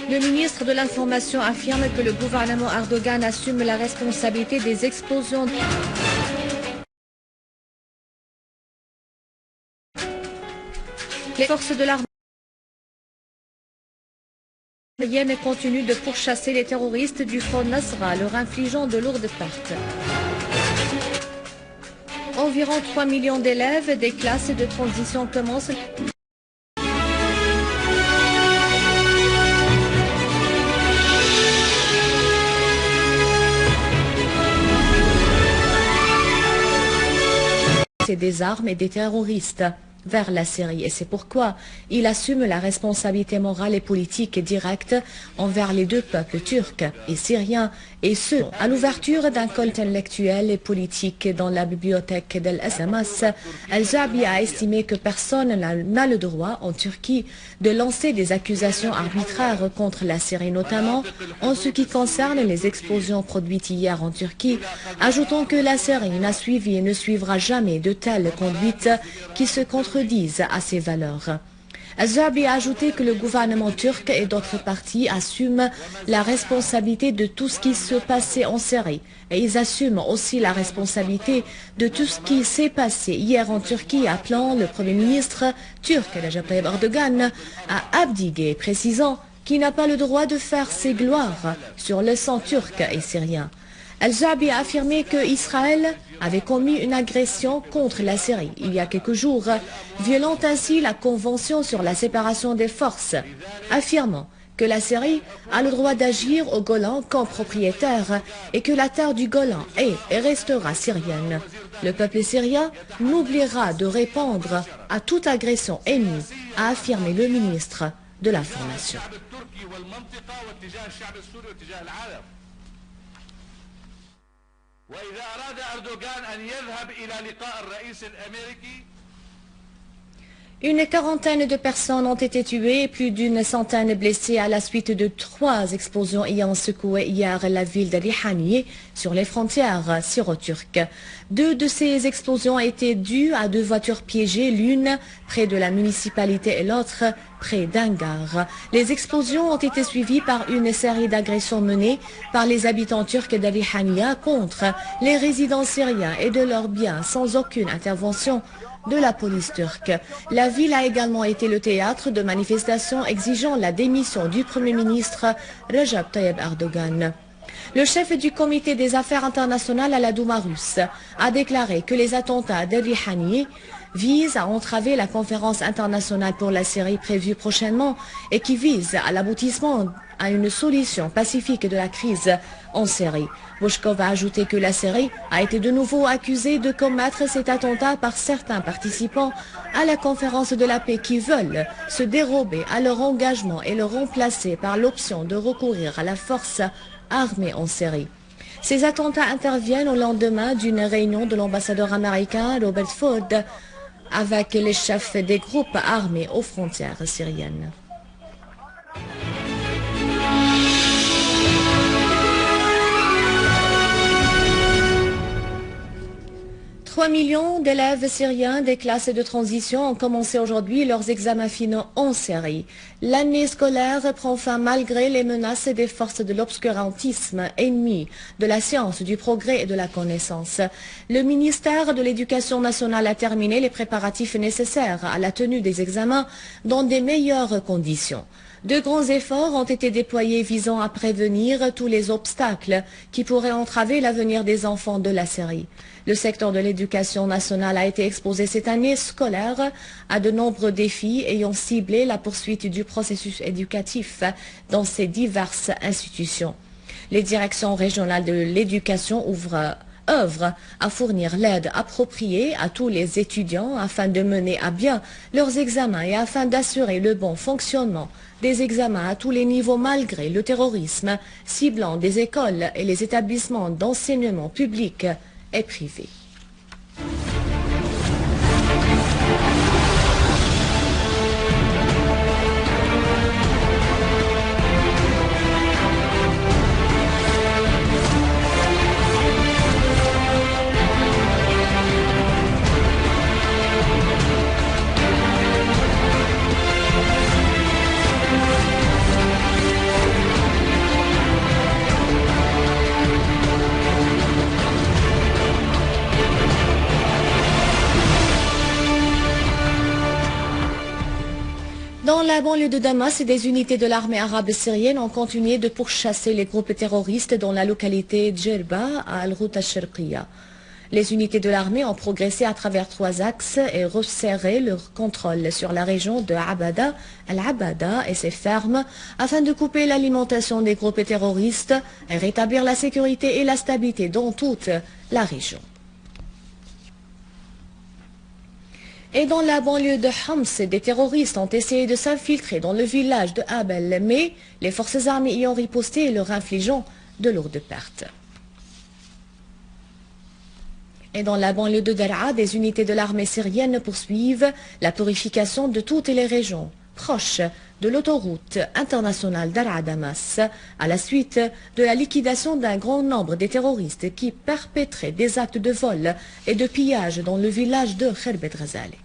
Le ministre de l'Information affirme que le gouvernement Erdogan assume la responsabilité des explosions. Les forces de l'armée syrienne continuent de pourchasser les terroristes du Front Nasra, leur infligeant de lourdes pertes. Environ 3 millions d'élèves des classes de transition commencent. Des armes et des terroristes vers la Syrie. Et c'est pourquoi il assume la responsabilité morale et politique directe envers les deux peuples turcs et syriens, et ce, à l'ouverture d'un culte intellectuel et politique dans la bibliothèque d'El Asamas. Al-Zabi a estimé que personne n'a le droit en Turquie de lancer des accusations arbitraires contre la Syrie, notamment en ce qui concerne les explosions produites hier en Turquie, ajoutant que la Syrie n'a suivi et ne suivra jamais de telles conduites qui se contredisent à ses valeurs. Al-Zabi a ajouté que le gouvernement turc et d'autres partis assument la responsabilité de tout ce qui se passait en Syrie. Et ils assument aussi la responsabilité de tout ce qui s'est passé hier en Turquie, appelant le Premier ministre turc, Recep Tayyip Erdogan, à abdiquer, précisant qu'il n'a pas le droit de faire ses gloires sur le sang turc et syrien. Al-Zabi a affirmé que Israël avait commis une agression contre la Syrie il y a quelques jours, violant ainsi la Convention sur la séparation des forces, affirmant que la Syrie a le droit d'agir au Golan comme propriétaire et que la terre du Golan est et restera syrienne. Le peuple syrien n'oubliera de répondre à toute agression ennemie, a affirmé le ministre de l'Information. وإذا أراد أردوغان أن يذهب إلى لقاء الرئيس الأمريكي. Une quarantaine de personnes ont été tuées et plus d'une centaine blessées à la suite de 3 explosions ayant secoué hier la ville de Rihaniye sur les frontières syro-turques. 2 de ces explosions étaient dues à 2 voitures piégées, l'une près de la municipalité et l'autre près d'un gare. Les explosions ont été suivies par une série d'agressions menées par les habitants turcs de Rihaniye contre les résidents syriens et de leurs biens sans aucune intervention de la police turque. La ville a également été le théâtre de manifestations exigeant la démission du Premier ministre Recep Tayyip Erdogan. Le chef du comité des affaires internationales à la Douma russe a déclaré que les attentats de Rihaniye visent à entraver la conférence internationale pour la Syrie prévue prochainement et qui vise à l'aboutissement à une solution pacifique de la crise en Syrie. Boshkov a ajouté que la Syrie a été de nouveau accusée de commettre cet attentat par certains participants à la conférence de la paix qui veulent se dérober à leur engagement et le remplacer par l'option de recourir à la force armée en Syrie. Ces attentats interviennent au lendemain d'une réunion de l'ambassadeur américain Robert Ford avec les chefs des groupes armés aux frontières syriennes. 3 millions d'élèves syriens des classes de transition ont commencé aujourd'hui leurs examens finaux en Syrie. L'année scolaire prend fin malgré les menaces des forces de l'obscurantisme ennemies de la science, du progrès et de la connaissance. Le ministère de l'Éducation nationale a terminé les préparatifs nécessaires à la tenue des examens dans des meilleures conditions. De grands efforts ont été déployés visant à prévenir tous les obstacles qui pourraient entraver l'avenir des enfants de la Syrie. Le secteur de l'éducation nationale a été exposé cette année scolaire à de nombreux défis ayant ciblé la poursuite du processus éducatif dans ces diverses institutions. Les directions régionales de l'éducation œuvrent à fournir l'aide appropriée à tous les étudiants afin de mener à bien leurs examens et afin d'assurer le bon fonctionnement des examens à tous les niveaux malgré le terrorisme ciblant des écoles et les établissements d'enseignement public et privé. Dans la banlieue de Damas, des unités de l'armée arabe syrienne ont continué de pourchasser les groupes terroristes dans la localité Djerba à Al-Ghouta al-Sharqiya. Les unités de l'armée ont progressé à travers 3 axes et resserré leur contrôle sur la région de Abada, Al-Abada et ses fermes afin de couper l'alimentation des groupes terroristes et rétablir la sécurité et la stabilité dans toute la région. Et dans la banlieue de Homs, des terroristes ont essayé de s'infiltrer dans le village de Abel, mais les forces armées y ont riposté, leur infligeant de lourdes pertes. Et dans la banlieue de Daraa, des unités de l'armée syrienne poursuivent la purification de toutes les régions proches de l'autoroute internationale Daraa-Damas, à la suite de la liquidation d'un grand nombre de terroristes qui perpétraient des actes de vol et de pillage dans le village de Khirbet Ghazali.